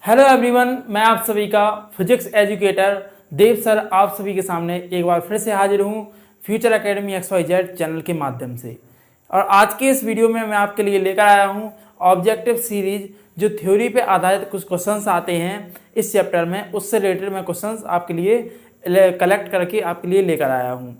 Hello everyone, मैं आप सभी का फिजिक्स एजुकेटर देव सर आप सभी के सामने एक बार फिर से हाजिर हूँ फ्यूचर एकेडमी XYZ चैनल के माध्यम से। और आज के इस वीडियो में मैं आपके लिए लेकर आया हूँ ऑब्जेक्टिव सीरीज, जो थ्योरी पे आधारित कुछ क्वेश्चंस आते हैं इस चैप्टर में, उससे रिलेटेड मैं क्वेश्चंस आपके लिए कलेक्ट करके आपके लिए लेकर आया हूँ।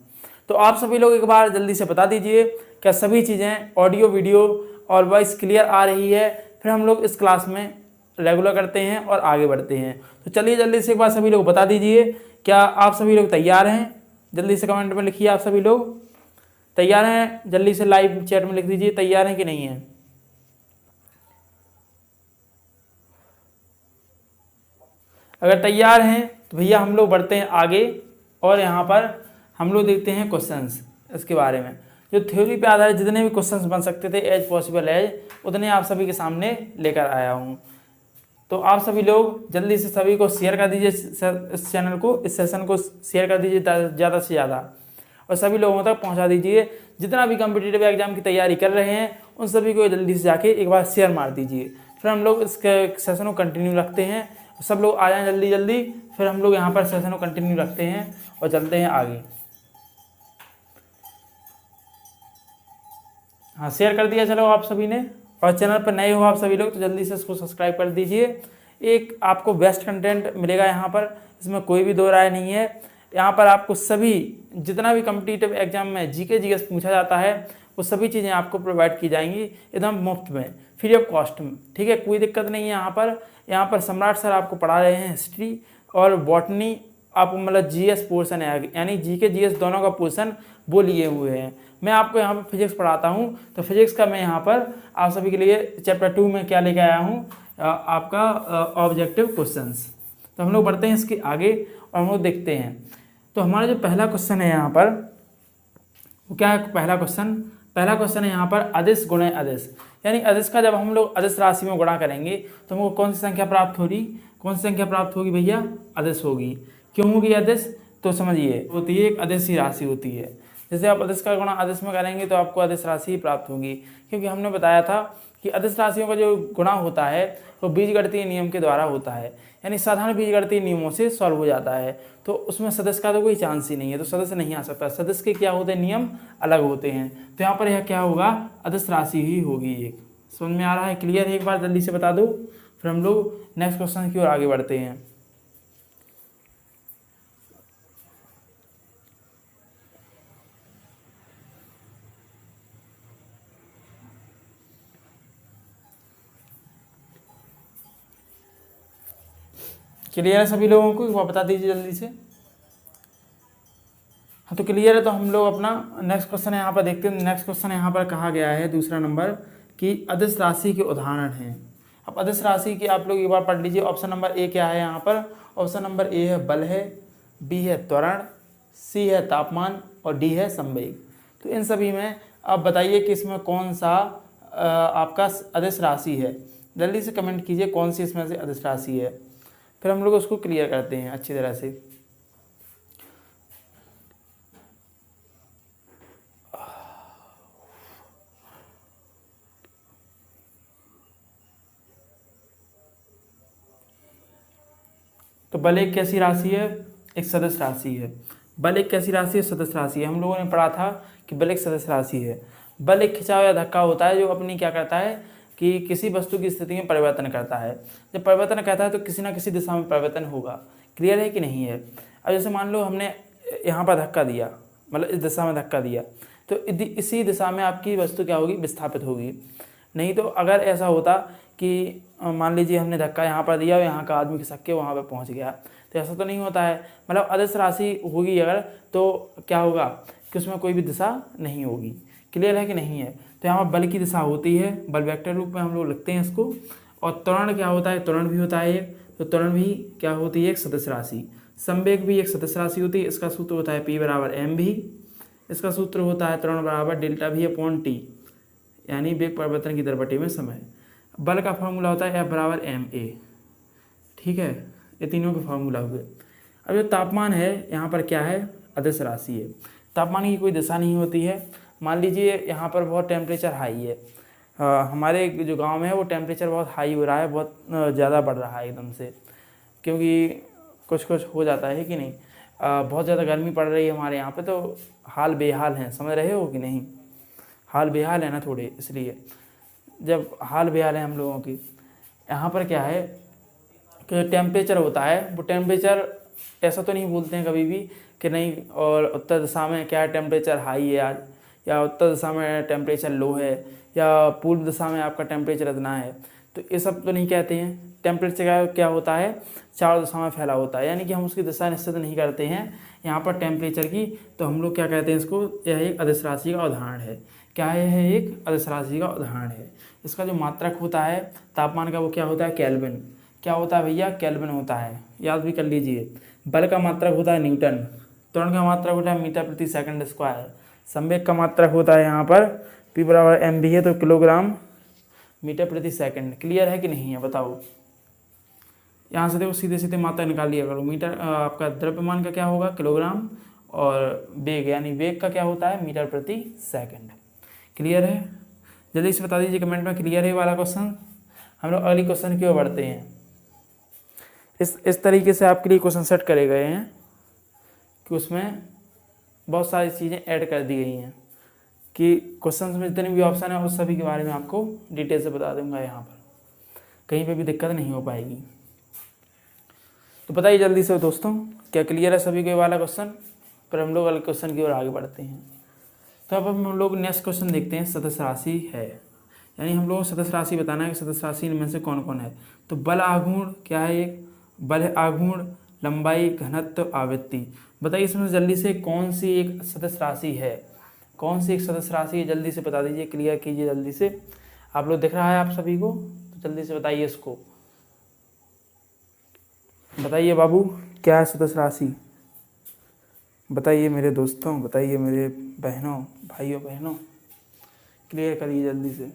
तो आप सभी लोग एक बार जल्दी से बता दीजिए क्या सभी चीज़ें ऑडियो वीडियो और वॉइस क्लियर आ रही है, फिर हम लोग इस क्लास में रेगुलर करते हैं और आगे बढ़ते हैं। तो चलिए जल्दी से एक बार सभी लोग बता दीजिए क्या आप सभी लोग तैयार हैं। जल्दी से कमेंट में लिखिए आप सभी लोग तैयार हैं। जल्दी से लाइव चैट में लिख दीजिए तैयार हैं कि नहीं हैं। अगर तैयार हैं तो भैया हम लोग बढ़ते हैं आगे और यहाँ पर हम लोग देखते हैं क्वेश्चंस इसके बारे में। जो थ्योरी पे आधारित जितने भी क्वेश्चंस बन सकते थे एज पॉसिबल एज उतने आप सभी के सामने लेकर आया हूँ। तो आप सभी लोग जल्दी से सभी को शेयर कर दीजिए इस चैनल को, इस सेशन को शेयर कर दीजिए ज़्यादा से ज़्यादा और सभी लोगों तक पहुंचा दीजिए। जितना भी कॉम्पिटिटिव एग्जाम की तैयारी कर रहे हैं उन सभी को जल्दी से जाके एक बार शेयर मार दीजिए। फिर हम लोग इस सेशन को कंटिन्यू रखते हैं। सब लोग आ जाएँ जल्दी जल्दी, फिर हम लोग यहाँ पर सेशन को कंटिन्यू रखते हैं और चलते हैं आगे। हाँ, शेयर कर दिया चलो आप सभी ने। और चैनल पर नए हो आप सभी लोग तो जल्दी से इसको सब्सक्राइब कर दीजिए। एक आपको बेस्ट कंटेंट मिलेगा यहाँ पर, इसमें कोई भी दो राय नहीं है। यहाँ पर आपको सभी जितना भी कॉम्पिटिटिव एग्जाम में जीके जीएस पूछा जाता है वो सभी चीज़ें आपको प्रोवाइड की जाएंगी एकदम मुफ्त में, फ्री ऑफ कॉस्ट में। ठीक है, कोई दिक्कत नहीं है। यहाँ पर सम्राट सर आपको पढ़ा रहे हैं हिस्ट्री और बॉटनी, आपको मतलब जीएस पोर्शन है, यानी जीके जीएस दोनों का पोर्शन वो लिए हुए हैं। मैं आपको यहाँ पर फिजिक्स पढ़ाता हूँ तो फिजिक्स का मैं यहाँ पर आप सभी के लिए चैप्टर 2 में क्या लेके आया हूँ, आपका ऑब्जेक्टिव क्वेश्चंस। तो हम लोग बढ़ते हैं इसके आगे और हम लोग देखते हैं। तो हमारा जो पहला क्वेश्चन है यहाँ पर वो क्या है। पहला क्वेश्चन है यहाँ पर अदिश गुणे अदिश, यानी अदिश का जब हम लोग अदिश राशि में गुणा करेंगे तो हमको कौन सी संख्या प्राप्त होगी। कौन सी संख्या प्राप्त होगी भैया, अदिश होगी। क्यों होगी अदिश, तो समझिए होती है एक अदिश राशि होती है। जैसे आप अदिश का गुणा अदिश में करेंगे तो आपको अदिश राशि ही प्राप्त होगी, क्योंकि हमने बताया था कि अदिश राशियों का जो गुणा होता है वो बीजगणितीय नियम के द्वारा होता है, यानी साधारण बीजगणितीय नियमों से सॉल्व हो जाता है। तो उसमें सदिश का तो कोई चांस ही नहीं है, तो सदिश नहीं आ सकता। सदिश के क्या होते हैं, नियम अलग होते हैं। तो यहाँ पर यह क्या होगा, अदिश राशि ही होगी एक। समझ में आ रहा है, क्लियर है। एक बार जल्दी से बता दो, फिर हम लोग नेक्स्ट क्वेश्चन की ओर आगे बढ़ते हैं। क्लियर है सभी लोगों को, एक बार बता दीजिए जल्दी से। हाँ तो क्लियर है। तो हम लोग अपना नेक्स्ट क्वेश्चन यहाँ पर देखते हैं। नेक्स्ट क्वेश्चन यहाँ पर कहा गया है दूसरा नंबर कि अदिश राशि के उदाहरण हैं। अब अदिश राशि की आप लोग एक बार पढ़ लीजिए। ऑप्शन नंबर ए क्या है यहाँ पर, ऑप्शन नंबर ए है बल है, बी है त्वरण, सी है तापमान और डी है संवेग। तो इन सभी में आप बताइए कि इसमें कौन सा आपका अदिश राशि है। जल्दी से कमेंट कीजिए कौन सी इसमें से अदिश राशि है, फिर हम लोग उसको क्लियर करते हैं अच्छी तरह से। तो बल एक कैसी राशि है, एक सदिश राशि है। बल एक कैसी राशि है, सदिश राशि है। हम लोगों ने पढ़ा था कि बल एक सदिश राशि है। बल एक खिंचाव या धक्का होता है जो अपनी क्या करता है कि किसी वस्तु की स्थिति में परिवर्तन करता है। जब परिवर्तन कहता है तो किसी ना किसी दिशा में परिवर्तन होगा। क्लियर है कि नहीं है। अब जैसे मान लो हमने यहाँ पर धक्का दिया, मतलब इस दिशा में धक्का दिया, तो इसी दिशा में आपकी वस्तु क्या होगी, विस्थापित होगी। नहीं तो अगर ऐसा होता कि मान लीजिए हमने धक्का यहाँ पर दिया और यहाँ का आदमी खिसक के वहाँ पर पहुँच गया, तो ऐसा तो नहीं होता है। मतलब अदिश राशि होगी अगर तो क्या होगा कि उसमें कोई भी दिशा नहीं होगी। क्लियर है कि नहीं है। तो यहाँ पर बल की दिशा होती है, बल वेक्टर रूप में हम लोग लिखते हैं इसको। और त्वरण क्या होता है, त्वरण भी होता है एक, तो त्वरण भी क्या होती है, एक सदिश राशि। संवेग भी एक सदिश राशि होती है। इसका सूत्र होता है P बराबर m भी। इसका सूत्र होता है त्वरण बराबर डेल्टा V अपॉन टी, यानी वेग परिवर्तन की दर बटे में समय। बल का फॉर्मूला होता है F बराबर ma। ठीक है, ये तीनों के फॉर्मूला हुए। अब जो तापमान है यहाँ पर क्या है, अदिश राशि है। तापमान की कोई दिशा नहीं होती है। मान लीजिए यहाँ पर बहुत टेम्परेचर हाई है, हमारे जो गांव में है वो टेम्परेचर बहुत हाई हो रहा है, बहुत ज़्यादा बढ़ रहा है एकदम से, क्योंकि कुछ कुछ हो जाता है कि नहीं। बहुत ज़्यादा गर्मी पड़ रही है हमारे यहाँ पे, तो हाल बेहाल हैं, समझ रहे हो कि नहीं। हाल बेहाल है ना थोड़े, इसलिए जब हाल बेहाल है हम लोगों की, यहाँ पर क्या है कि टेम्परेचर होता है, वो टेम्परेचर ऐसा तो नहीं बोलते हैं कभी भी कि नहीं, और उत्तर दिशा में क्या टेम्परेचर हाई है आज, या उत्तर दिशा में टेम्परेचर लो है, या पूर्व दिशा में आपका टेम्परेचर इतना है, तो ये सब तो नहीं कहते हैं। टेम्परेचर क्या होता है, चारों दिशा में फैला होता है, यानी कि हम उसकी दिशा निश्चित नहीं करते हैं यहाँ पर टेम्परेचर की। तो हम लोग क्या कहते हैं इसको, यह एक अदिश राशि का उदाहरण है। क्या है, एक अदिश राशि का उदाहरण है। इसका जो मात्रक होता है तापमान का, वो क्या होता है, केल्विन। क्या होता है भैया, केल्विन होता है, याद भी कर लीजिए। बल का मात्रक होता है न्यूटन, त्वरण का मात्रक होता है मीटर प्रति सेकंड स्क्वायर, संवेग का मात्रक होता है यहाँ पर P बराबर mv है तो किलोग्राम मीटर प्रति सेकंड। क्लियर है कि नहीं है, बताओ। यहाँ से देखो सीधे सीधे मात्रा निकाल लिया करो। मीटर आपका द्रव्यमान का क्या होगा, किलोग्राम, और वेग यानी वेग का क्या होता है, मीटर प्रति सेकंड। क्लियर है, जल्दी से बता दीजिए कमेंट में क्लियर है वाला क्वेश्चन। हम लोग अगली क्वेश्चन की ओर बढ़ते हैं। इस तरीके से आपके लिए क्वेश्चन सेट करे गए हैं कि उसमें बहुत सारी चीज़ें ऐड कर दी गई हैं कि क्वेश्चन में जितने भी ऑप्शन है उस सभी के बारे में आपको डिटेल से बता दूंगा। यहाँ पर कहीं पे भी दिक्कत नहीं हो पाएगी। तो बताइए जल्दी से दोस्तों, क्या क्लियर है सभी को ये वाला क्वेश्चन। पर हम लोग अगले क्वेश्चन की ओर आगे बढ़ते हैं। तो अब हम लोग नेक्स्ट क्वेश्चन देखते हैं। सदस्य राशि है, यानी हम लोगों को सदस्य राशि बताना है कि सदस्य राशि इनमें से कौन कौन है। तो बल आघूर्ण क्या है, एक बल है आघूर्ण, लंबाई, घनत्व, आवृत्ति। बताइए इसमें जल्दी से कौन सी एक सदस्य राशि है, कौन सी एक सदस्य राशि है, जल्दी से बता दीजिए, क्लियर कीजिए जल्दी से। आप लोग दिख रहा है आप सभी को, तो जल्दी से बताइए इसको। बताइए बाबू, क्या है सदस्य राशि, बताइए मेरे दोस्तों, बताइए मेरे बहनों, भाइयों बहनों, क्लियर करिए जल्दी से।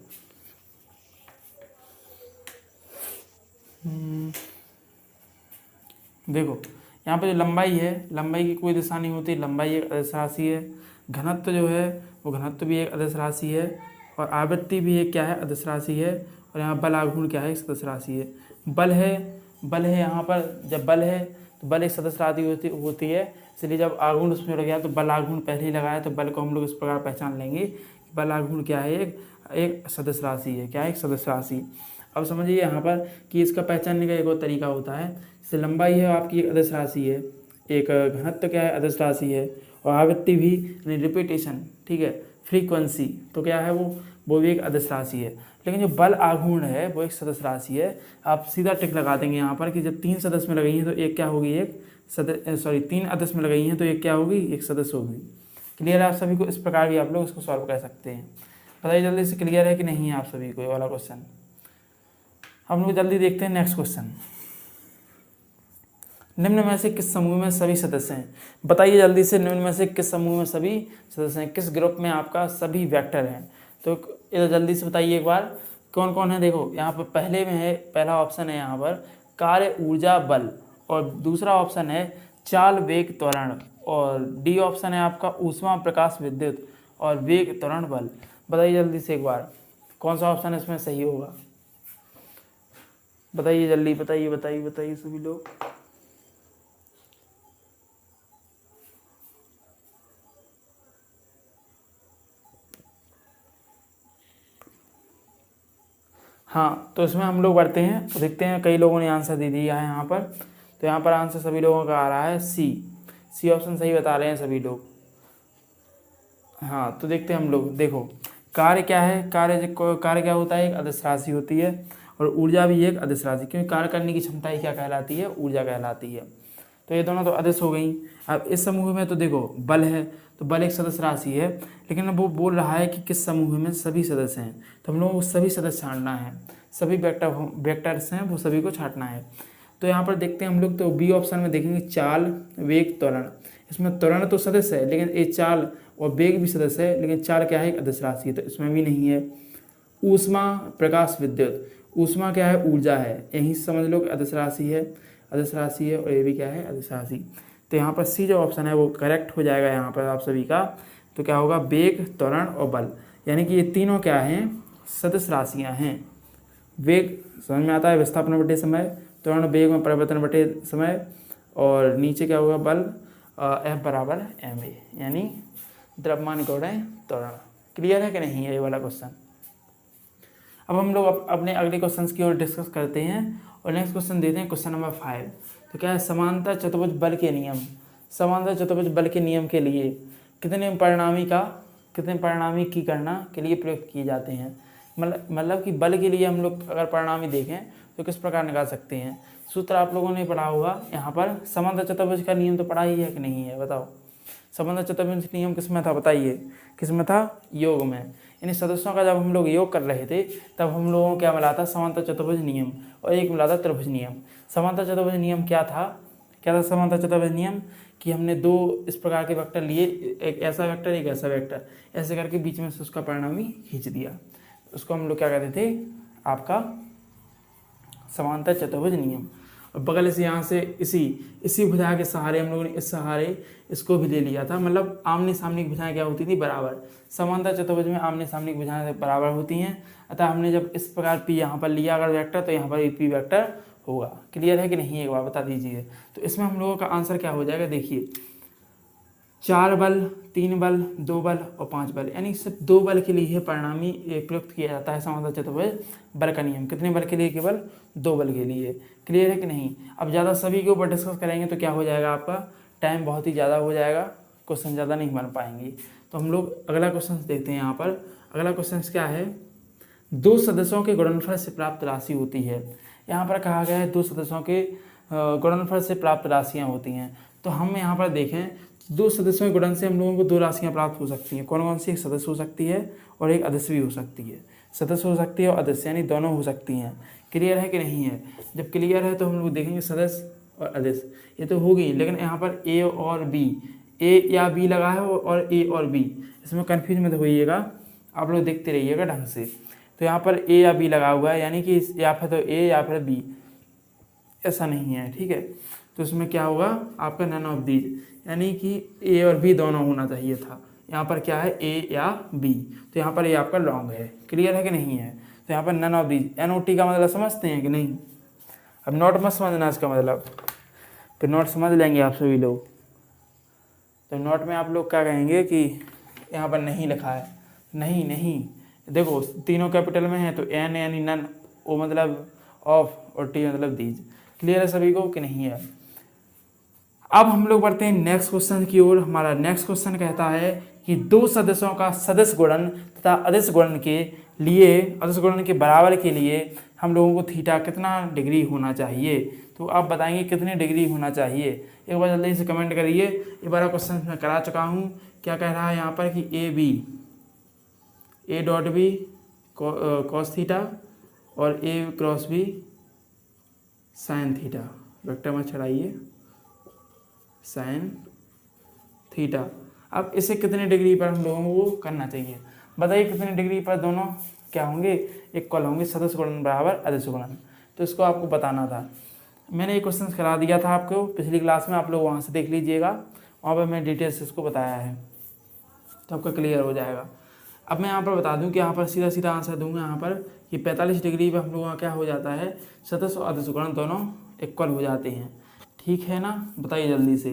देखो यहाँ पे जो लंबाई है, लंबाई की कोई दिशा नहीं होती, लंबाई एक अदिश राशि है। घनत्व जो है वो घनत्व भी एक अदिश राशि है, और आवृत्ति भी एक क्या है, अदिश राशि है। और यहाँ बल आघूर्ण क्या है, एक सदस्य राशि है। बल है यहाँ पर, जब बल है तो बल एक सदस्य राशि होती है, इसलिए जब आघूर्ण उसमें लग गया तो बल आघूर्ण पहले ही लगाया, तो बल को हम लोग इस प्रकार पहचान लेंगे कि बल आघूर्ण क्या है, एक सदस्य राशि है। क्या है, एक सदस्य राशि। अब समझिए यहाँ पर कि इसका पहचानने का एक और तरीका होता है। जैसे लंबाई है आपकी एक अदिश राशि है, एक घनत्व क्या है, अदिश राशि है, और आवृत्ति भी यानी रिपीटेशन, ठीक है, फ्रीक्वेंसी, तो क्या है वो भी एक अदिश राशि है। लेकिन जो बल आघूर्ण है वो एक सदस्य राशि है। आप सीधा टिक लगा देंगे यहाँ पर कि जब तीन सदस्य में लगाई हैं तो एक क्या होगी, तीन अदिश में लगाई हैं तो एक क्या होगी, एक सदस्य होगी। क्लियर है आप सभी को, इस प्रकार भी आप लोग इसको सॉल्व कर सकते हैं। बताइए जल्दी से क्लियर है कि नहीं है आप सभी को ये वाला क्वेश्चन। हम लोग जल्दी देखते हैं नेक्स्ट क्वेश्चन। निम्न में से किस समूह में सभी सदस्य हैं, बताइए जल्दी से। निम्न में से किस समूह में सभी सदस्य हैं, किस ग्रुप में आपका सभी वेक्टर हैं। तो इधर जल्दी से बताइए एक बार कौन कौन है। देखो यहाँ पर पहले में है, पहला ऑप्शन है यहाँ पर कार्य ऊर्जा बल, और दूसरा ऑप्शन है चाल वेग त्वरण, और डी ऑप्शन है आपका ऊष्मा प्रकाश विद्युत और वेग त्वरण बल। बताइए जल्दी से एक बार कौन सा ऑप्शन इसमें सही होगा, बताइए जल्दी, बताइए बताइए बताइए सभी लोग। हाँ, तो इसमें हम लोग बढ़ते हैं तो देखते हैं कई लोगों ने आंसर दे दिया है यहाँ पर। तो यहाँ पर आंसर सभी लोगों का आ रहा है सी ऑप्शन सही बता रहे हैं सभी लोग। हाँ, तो देखते हैं हम लोग। देखो कार्य क्या है, कार्य क्या होता है, एक अदिश राशि होती है, और ऊर्जा भी एक अदिश राशि, क्योंकि कार्य करने की क्षमता ही क्या कहलाती है, ऊर्जा कहलाती है। तो ये दोनों तो अदिश हो गई। अब इस समूह में तो देखो बल है, तो बल एक सदस्य राशि है, लेकिन वो बोल रहा है कि किस समूह में सभी सदस्य हैं। तो हम लोगों को सभी सदस्य छांटना है, सभी वेक्टर्स हैं वो सभी को छांटना है। तो यहाँ पर देखते हैं हम लोग, तो बी ऑप्शन में देखेंगे चाल वेग त्वरण। इसमें त्वरण तो सदस्य है, लेकिन ये चाल और वेग भी सदस्य है, लेकिन चाल क्या है, एक अदिश राशि है, तो इसमें भी नहीं है। ऊष्मा प्रकाश विद्युत, ऊष्मा क्या है, ऊर्जा है, यही समझ लो कि अदिश राशि है, अदिश राशि है, और ये भी क्या है, अदिश राशि। तो यहाँ पर सी जो ऑप्शन है वो करेक्ट हो जाएगा यहाँ पर आप सभी का। तो क्या होगा, वेग त्वरण और बल, यानी कि ये तीनों क्या हैं, सदिश राशियाँ हैं। वेग समझ में आता है, विस्थापन बटे समय, त्वरण वेग में परिवर्तन बटे समय, और नीचे क्या होगा बल F बराबर ma, यानी द्रव्यमान गुणा त्वरण। क्लियर है कि नहीं है ये वाला क्वेश्चन। अब हम लोग अपने अगले क्वेश्चन की ओर डिस्कस करते हैं और नेक्स्ट क्वेश्चन देते हैं क्वेश्चन नंबर 5। तो क्या है, समांतर चतुर्भुज बल के नियम। समांतर चतुर्भुज बल के नियम के लिए कितने परिणामी की गणना के लिए प्रयुक्त किए जाते हैं। मतलब कि बल के लिए हम लोग अगर परिणामी देखें तो किस प्रकार निकाल सकते हैं। सूत्र आप लोगों ने पढ़ा होगा यहाँ पर। समांतर चतुर्भुज का नियम तो पढ़ा ही है कि नहीं है, बताओ। समांतर चतुर्भुज नियम किस में था बताइए, किस में था, योग में। यानी सदस्यों का जब हम लोग योग कर रहे थे तब हम लोगों को क्या मिला था, समांतर चतुर्भुज नियम, और एक मिला था त्रिभुज नियम। समांतर चतुर्भुज नियम क्या था समांतर चतुर्भुज नियम कि हमने दो इस प्रकार के वेक्टर लिए, एक ऐसा वेक्टर एक ऐसा वेक्टर, ऐसे करके बीच में से उसका परिणामी खींच दिया। उसको हम लोग क्या कहते थे, आपका समांतर चतुर्भुज नियम। और बगल से यहाँ से इसी भुजा के सहारे हम लोगों ने इस सहारे इसको भी ले लिया था। मतलब आमने सामने की भुजाएं क्या होती थी, बराबर। समांतर चतुर्भुज में आमने सामने की भुजाएं बराबर होती हैं। अतः हमने जब इस प्रकार पी यहाँ पर लिया अगर वेक्टर तो यहाँ पर पी वेक्टर होगा। क्लियर है कि नहीं, एक बार बता दीजिए। तो इसमें हम लोगों का आंसर क्या हो जाएगा, देखिए 4 बल, 3 बल, 2 बल और 5 बल, यानी सिर्फ 2 बल के लिए परिणामी प्रयुक्त किया जाता है समांतर चतुर्भुज बल का नियम। कितने बल के लिए, केवल 2 बल के लिए। क्लियर है कि नहीं। अब ज़्यादा सभी के ऊपर डिस्कस करेंगे तो क्या हो जाएगा, आपका टाइम बहुत ही ज़्यादा हो जाएगा, क्वेश्चन ज़्यादा नहीं बन पाएंगे। तो हम लोग अगला क्वेश्चन देखते हैं। यहाँ पर अगला क्वेश्चन क्या है, 2 सदस्यों के गुणनफल से प्राप्त राशि होती है। यहाँ पर कहा गया है 2 सदस्यों के गुणनफल से प्राप्त राशियाँ होती हैं। तो हम यहाँ पर देखें 2 सदस्यों के गुणन से हम लोगों को 2 राशियाँ प्राप्त हो सकती हैं। कौन कौन सी, एक सदस्य हो सकती है और एक अदस्य भी हो सकती है। सदस्य हो सकती है और अदस्य, यानी दोनों हो सकती हैं। क्लियर है कि नहीं है। जब क्लियर है तो हम लोग देखेंगे सदस्य और अदस्य, ये तो होगी। लेकिन यहाँ पर ए और बी, ए या बी लगा है और ए और बी, इसमें कन्फ्यूज मत होइएगा, आप लोग देखते रहिएगा ढंग से। तो यहाँ पर ए या बी लगा हुआ है, यानी कि या फिर तो ए या फिर बी, ऐसा नहीं है, ठीक है। तो इसमें क्या होगा, आपका नन ऑफ दीज, यानी कि ए और बी दोनों होना चाहिए था। यहाँ पर क्या है, ए या बी, तो यहाँ पर ये आपका लॉन्ग है। क्लियर है कि नहीं है। तो यहाँ पर नन ऑफ दीज, NOT का मतलब समझते हैं कि नहीं। अब नोट मत समझना इसका मतलब, फिर नोट समझ लेंगे आप सभी लोग। तो नोट में आप लोग क्या कहेंगे कि यहाँ पर नहीं लिखा है, नहीं देखो तीनों कैपिटल में है। तो एन यानी नन, ओ मतलब ऑफ, और टी मतलब दीज। क्लियर है सभी को कि नहीं है। अब हम लोग बढ़ते हैं नेक्स्ट क्वेश्चन की ओर। हमारा नेक्स्ट क्वेश्चन कहता है कि 2 सदस्यों का सदस्य गुणन तथा अदिश गुणन के लिए, अदिश गुणन के बराबर के लिए हम लोगों को थीटा कितना डिग्री होना चाहिए। तो आप बताएंगे कितने डिग्री होना चाहिए। एक बार जल्दी से कमेंट करिए। ये वाला क्वेश्चन मैं करा चुका हूँ। क्या कह रहा है यहाँ पर कि a dot b cos theta और a cross b sine theta, vector में चढ़ाइए साइन थीटा। अब इसे कितने डिग्री पर हम लोगों को करना चाहिए, बताइए कितने डिग्री पर दोनों क्या होंगे, इक्वल होंगे, सदस्य गुणन बराबर अदिश गुणन। तो इसको आपको बताना था। मैंने ये क्वेश्चन करा दिया था आपको पिछली क्लास में, आप लोग वहाँ से देख लीजिएगा, वहाँ पर मैं डिटेल से इसको बताया है, तो आपका क्लियर हो जाएगा। अब मैं यहाँ पर बता दूं कि यहाँ पर सीधा सीधा आंसर दूंगा यहाँ पर कि 45 डिग्री पर हम लोगों का क्या हो जाता है, सदस्य और अदिश गुणन दोनों इक्वल हो जाते हैं। ठीक है ना, बताइए जल्दी से।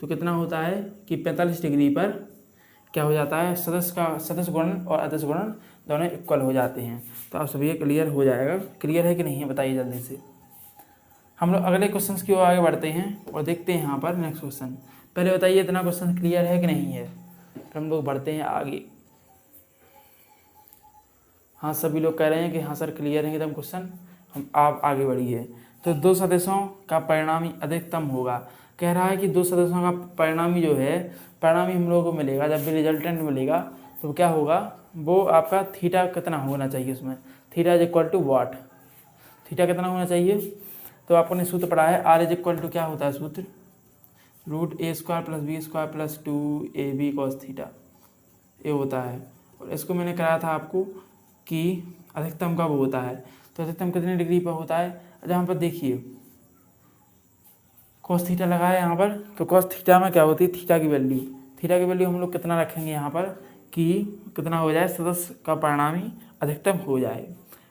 तो कितना होता है कि 45 डिग्री पर क्या हो जाता है, सदस्य गुणन और अदिश गुणन दोनों इक्वल हो जाते हैं। तो आप सभी क्लियर हो जाएगा। क्लियर है कि नहीं है, बताइए जल्दी से। हम लोग अगले क्वेश्चन की ओर आगे बढ़ते हैं और देखते हैं यहाँ पर नेक्स्ट क्वेश्चन। पहले बताइए इतना क्वेश्चन क्लियर है कि नहीं है, फिर हम लोग बढ़ते हैं आगे। हाँ सभी लोग कह रहे हैं कि हाँ सर क्लियर है एकदम क्वेश्चन, हम आप आगे बढ़िए। तो 2 सदस्यों का परिणामी अधिकतम होगा। कह रहा है कि 2 सदस्यों का परिणामी जो है, परिणामी हम लोगों को मिलेगा, जब भी रिजल्टेंट मिलेगा तो क्या होगा, वो आपका थीटा कितना होना चाहिए उसमें, theta is equal to what, theta कितना होना चाहिए। तो आपने सूत्र पढ़ा है, आर इज इक्वल टू क्या होता है सूत्र, √a² + b² + 2ab cos theta, ये होता है। और इसको मैंने कराया था आपको कि अधिकतम कब होता है, तो अधिकतम कितने डिग्री पर होता है। यहाँ पर देखिए cos थीटा लगा है यहाँ पर, तो cos थीटा में क्या होती है, थीटा की वैल्यू हम लोग कितना रखेंगे यहाँ पर कि कितना हो जाए, सतह का परिणामी अधिकतम हो जाए।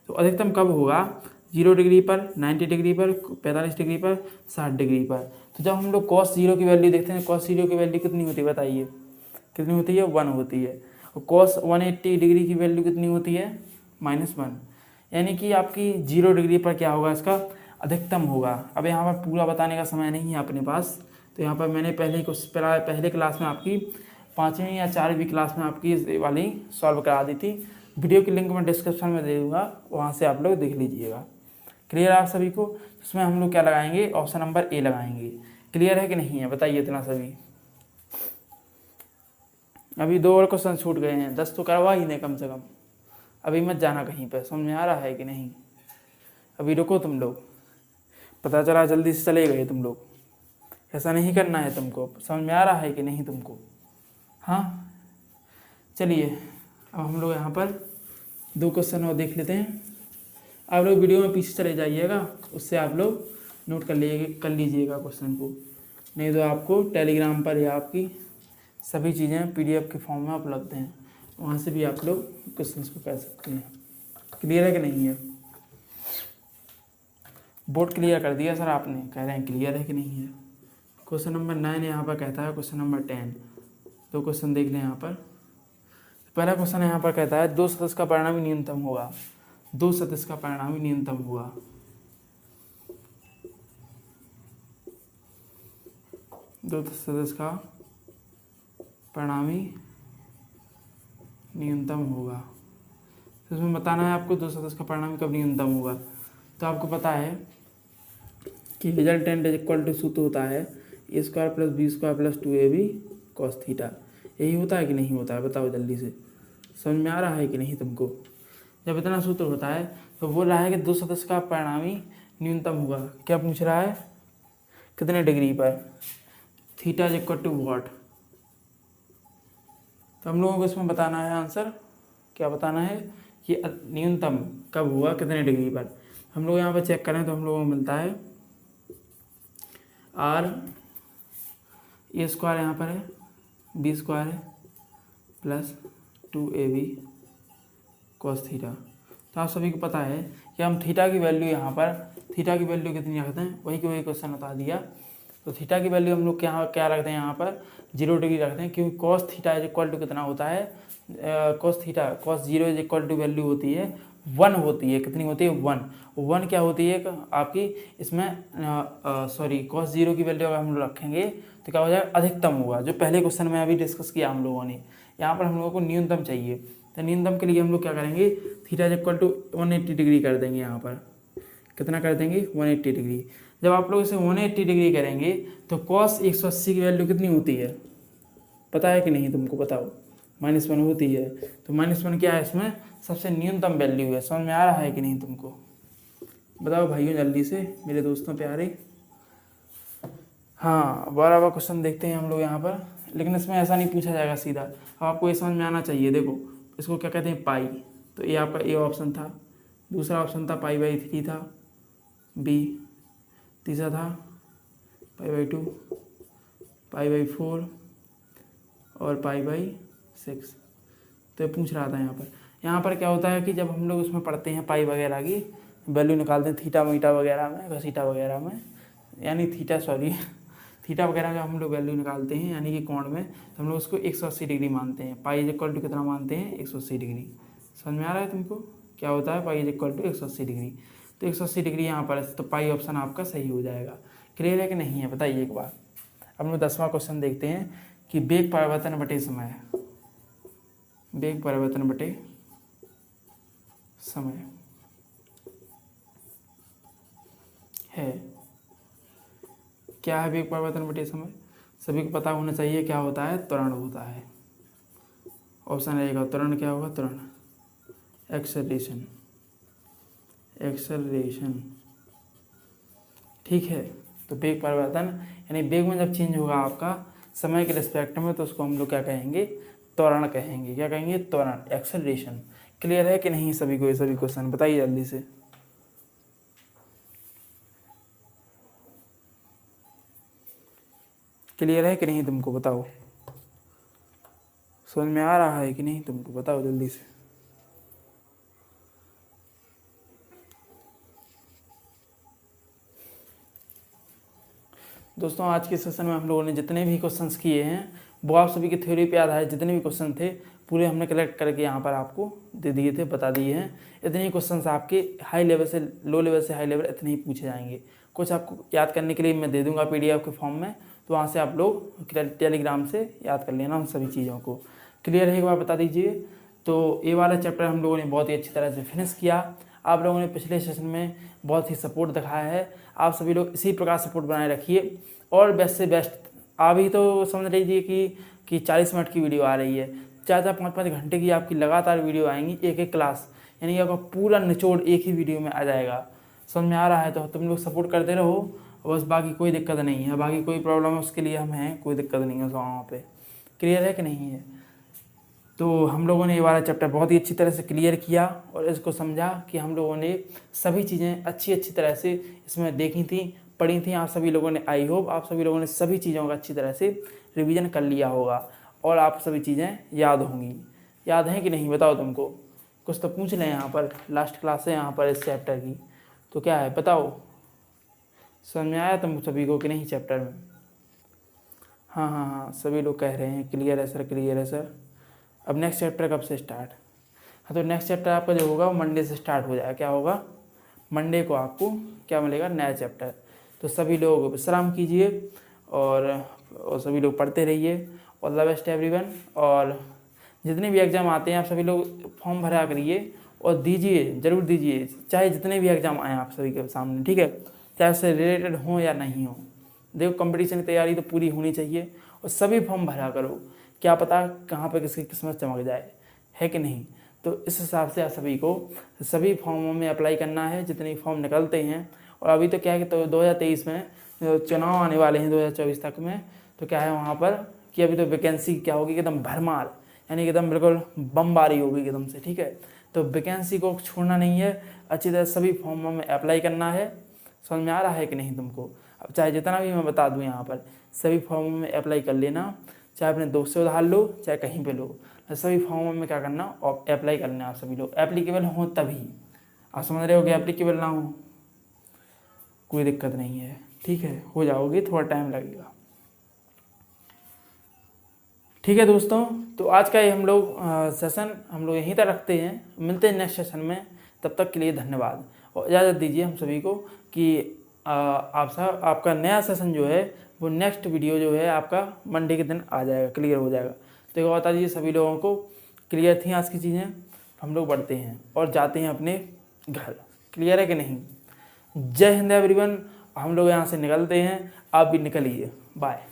तो अधिकतम कब होगा, 0 डिग्री पर, 90 डिग्री पर, 45 डिग्री पर, 60 डिग्री पर। तो जब हम लोग cos 0 की वैल्यू देखते हैं, cos 0 की वैल्यू कितनी होती है बताइए, कितनी होती है, 1 होती है। और cos 180 डिग्री की वैल्यू कितनी होती है, -1। यानी कि आपकी 0 डिग्री पर क्या होगा, इसका अधिकतम होगा। अब यहाँ पर पूरा बताने का समय नहीं है अपने पास, तो यहाँ पर मैंने पहले क्लास में आपकी 5वीं या 4वीं क्लास में आपकी इस वाली सॉल्व करा दी थी। वीडियो की लिंक मैं डिस्क्रिप्शन में दे दूँगा, वहाँ से आप लोग देख लीजिएगा। क्लियर है आप सभी को। इसमें हम लोग क्या लगाएंगे, ऑप्शन नंबर ए लगाएंगे। क्लियर है कि नहीं है बताइए इतना सभी। अभी 2 और क्वेश्चन छूट गए हैं, 10 तो करवा ही दें कम से कम। अभी मत जाना कहीं पर, समझ में आ रहा है कि नहीं। अभी रुको तुम लोग, पता चला जल्दी से चले गए तुम लोग। ऐसा नहीं करना है तुमको, समझ में आ रहा है कि नहीं तुमको। हाँ चलिए, अब हम लोग यहाँ पर 2 क्वेश्चन और देख लेते हैं। आप लोग वीडियो में पीछे चले जाइएगा, उससे आप लोग नोट कर लीजिएगा क्वेश्चन को। नहीं तो आपको टेलीग्राम पर या आपकी सभी चीज़ें PDF के फॉर्म में उपलब्ध हैं, वहाँ से भी आप लोग क्वेश्चन को कर सकते हैं। क्लियर है कि नहीं है। बोर्ड क्लियर कर दिया सर आपने, कह रहे हैं क्लियर है कि नहीं है। क्वेश्चन नंबर 9 यहाँ पर कहता है, क्वेश्चन नंबर 10। 2 क्वेश्चन देख लें यहाँ पर। पहला क्वेश्चन यहाँ पर कहता है 2 सदिश का परिणामी न्यूनतम होगा। 2 सदिश का परिणामी न्यूनतम होगा। 2 सदिश का परिणामी न्यूनतम होगा। तो इसमें बताना है आपको 2 सदिश का परिणामी कब न्यूनतम होगा। तो आपको पता है कि रिजल्टेंट इक्वल टू सूत्र होता है a² + b² + 2ab cos theta. यही होता है कि नहीं होता है बताओ जल्दी से, समझ में आ रहा है कि नहीं तुमको। जब इतना सूत्र होता है तो बोल रहा है कि 2 सदिश का परिणामी न्यूनतम होगा। क्या पूछ रहा है, कितने डिग्री पर, थीटा इक्वल टू व्हाट। तो हम लोगों को इसमें बताना है आंसर, क्या बताना है कि न्यूनतम कब हुआ, कितने डिग्री पर। हम लोग यहाँ पर चेक करें तो हम लोगों को मिलता है r a² यहाँ पर है, b² है, + 2ab cos थीटा। तो आप सभी को पता है कि हम थीटा की वैल्यू यहाँ पर, थीटा की वैल्यू कितनी रखते हैं, वही क्वेश्चन बता दिया। तो थीटा की वैल्यू हम लोग क्या रखते हैं यहाँ पर, 0 डिग्री रखते हैं, क्योंकि cos थीटा इक्वल टू कितना होता है, cos 0 इक्वल टू वैल्यू होती है 1 होती है। कितनी होती है, 1 क्या होती है आपकी इसमें, cos 0 की वैल्यू अगर हम लोग रखेंगे तो क्या हो जाएगा, अधिकतम होगा। जो पहले क्वेश्चन में अभी डिस्कस किया हम लोगों ने, यहाँ पर हम लोगों को न्यूनतम चाहिए। तो न्यूनतम के लिए हम लोग क्या करेंगे, थीटा इक्वल टू 180 डिग्री कर देंगे। यहाँ पर कितना कर देंगे, 180 डिग्री। जब आप लोग इसे 180 डिग्री करेंगे तो cos 180 की वैल्यू कितनी होती है पता है कि नहीं तुमको, बताओ, -1 होती है। तो -1 क्या है, इसमें सबसे न्यूनतम वैल्यू है। समझ में आ रहा है कि नहीं तुमको, बताओ भाइयों जल्दी से, मेरे दोस्तों प्यारे। हाँ 12वां क्वेश्चन देखते हैं हम लोग यहाँ पर, लेकिन इसमें ऐसा नहीं पूछा जाएगा सीधा। अब आपको ये समझ में आना चाहिए। देखो इसको क्या कहते हैं, पाई। तो ये आपका ए ऑप्शन था। दूसरा ऑप्शन था π/3 था, बी। तीसरा था π/2, π/4 और π/6। तो ये पूछ रहा था यहाँ पर क्या होता है कि जब हम लोग उसमें पढ़ते हैं पाई वगैरह की वैल्यू निकालते हैं, थीटा मीटा वगैरह में, घसीटा वगैरह में, यानी थीटा वगैरह का हम लोग वैल्यू निकालते हैं यानी कि कोण में, तो हम लोग उसको 180 डिग्री मानते हैं। पाई इक्वल टू कितना मानते हैं, 180 डिग्री। समझ में आ रहा है तुमको, क्या होता है पाई इक्वल टू 180 डिग्री। तो 180 डिग्री यहाँ पर, तो पाई ऑप्शन आपका सही हो जाएगा। क्लियर है कि नहीं है बताइए एक बार। अब हम 10वां क्वेश्चन देखते हैं कि वेग परिवर्तन बटे समय, वेग परिवर्तन बटे समय है। क्या है वेग परिवर्तन बटे समय, सभी को पता होना चाहिए। क्या होता है, त्वरण होता है। ऑप्शन रहेगा त्वरण, क्या होगा, त्वरण, एक्सेलरेशन, एक्सेलरेशन। ठीक है, तो वेग परिवर्तन यानी वेग में जब चेंज होगा आपका समय के रिस्पेक्ट में, तो उसको हम लोग क्या कहेंगे, त्वरण कहेंगे। क्या कहेंगे, त्वरण, एक्सेलरेशन। क्लियर है कि नहीं सभी को, ये सभी क्वेश्चन बताइए जल्दी से। क्लियर है कि नहीं तुमको, बताओ। समझ में आ रहा है कि नहीं तुमको, बताओ जल्दी से। दोस्तों आज के सेशन में हम लोगों ने जितने भी क्वेश्चंस किए हैं वो आप सभी के थ्योरी पे आधारित जितने भी क्वेश्चन थे पूरे हमने कलेक्ट करके यहाँ पर आपको दे दिए थे, बता दिए हैं। इतने ही क्वेश्चंस आपके हाई लेवल से लो लेवल से हाई लेवल इतने ही पूछे जाएंगे। कुछ आपको याद करने के लिए मैं दे दूँगा PDF के फॉर्म में, तो वहाँ से आप लोग टेलीग्राम से याद कर लेना उन सभी चीज़ों को। क्लियर है, एक बार बता दीजिए। तो ये वाला चैप्टर हम लोगों ने बहुत ही अच्छी तरह से फिनिश किया। आप लोगों ने पिछले सेशन में बहुत ही सपोर्ट दिखाया है, आप सभी लोग इसी प्रकार सपोर्ट बनाए रखिए। और बेस्ट से बेस्ट अभी तो समझ लीजिए कि 40 मिनट की वीडियो आ रही है, 4-4 5-5 घंटे की आपकी लगातार वीडियो आएंगी, एक एक क्लास, यानी कि आपका पूरा निचोड़ एक ही वीडियो में आ जाएगा। समझ में आ रहा है तो तुम लोग सपोर्ट करते रहो, बस बाकी कोई दिक्कत नहीं है, बाकी कोई प्रॉब्लम है उसके लिए हम हैं, कोई दिक्कत नहीं है वहाँ पे। क्लियर है कि नहीं है? तो हम लोगों ने ये वाला चैप्टर बहुत ही अच्छी तरह से क्लियर किया और इसको समझा कि हम लोगों ने सभी चीज़ें अच्छी तरह से इसमें देखी थी, पढ़ी थी। आप सभी लोगों ने, आई होप आप सभी लोगों ने सभी चीज़ों का अच्छी तरह से रिवीजन कर लिया होगा और आप सभी चीज़ें याद होंगी। याद हैं कि नहीं बताओ तुमको? कुछ तो पूछ लें, यहाँ पर लास्ट क्लास है यहाँ पर इस चैप्टर की, तो क्या है बताओ? समझ में आया तुम सभी को कि नहीं चैप्टर में? हाँ हाँ हाँ, सभी लोग कह रहे हैं क्लियर है सर, क्लियर है सर। अब नेक्स्ट चैप्टर कब से स्टार्ट? हाँ तो नेक्स्ट चैप्टर आपका जो होगा वो मंडे से स्टार्ट हो जाएगा। क्या होगा? मंडे को आपको क्या मिलेगा? नया चैप्टर। तो सभी लोग विश्राम कीजिए और सभी लोग पढ़ते रहिए। All the best everyone. और जितने भी एग्ज़ाम आते हैं आप सभी लोग फॉर्म भरा करिए और दीजिए, ज़रूर दीजिए, चाहे जितने भी एग्ज़ाम आएँ आप सभी के सामने, ठीक है, चाहे उससे रिलेटेड हो या नहीं हो। देखो कंपटीशन की तैयारी तो पूरी होनी चाहिए और सभी फॉर्म भरा करो, क्या पता कहाँ पर किसकी किस्मत चमक जाए, है कि नहीं? तो इस हिसाब से आप सभी को सभी फॉर्मों में अप्लाई करना है जितने फॉर्म निकलते हैं। और अभी तो क्या है कि तो 2023 में जो चुनाव आने वाले हैं 2024 तक में, तो क्या है वहाँ पर कि अभी तो वैकेंसी क्या होगी एकदम भरमार, यानी कि एकदम बिल्कुल बमबारी होगी एकदम से, ठीक है। तो वैकेंसी को छोड़ना नहीं है, अच्छी तरह सभी फॉर्मों में अप्लाई करना है। समझ में आ रहा है कि नहीं तुमको? अब चाहे जितना भी मैं बता दूँ यहाँ पर सभी फॉर्मों में अप्लाई कर लेना, चाहे अपने दोस्त से उधार लो चाहे कहीं पे लो, सभी फॉर्मों में क्या करना और अप्लाई करना। आप सभी लोग एप्लीकेबल हों तभी, आप समझ रहे हो कि एप्लीकेबल ना हो कोई दिक्कत नहीं है, ठीक है, हो जाओगे, थोड़ा टाइम लगेगा। ठीक है दोस्तों, तो आज का ये हम लोग सेशन हम लोग यहीं तक रखते हैं, मिलते हैं नेक्स्ट सेशन में। तब तक के लिए धन्यवाद और इजाज़त दीजिए हम सभी को कि आपका नया सेशन जो है वो नेक्स्ट वीडियो जो है आपका मंडे के दिन आ जाएगा, क्लियर हो जाएगा। तो ये बता दीजिए सभी लोगों को, क्लियर थी आज की चीज़ें? हम लोग बढ़ते हैं और जाते हैं अपने घर, क्लियर है कि नहीं? जय हिंद एवरीवन। हम लोग यहाँ से निकलते हैं, आप भी निकलिए, बाय।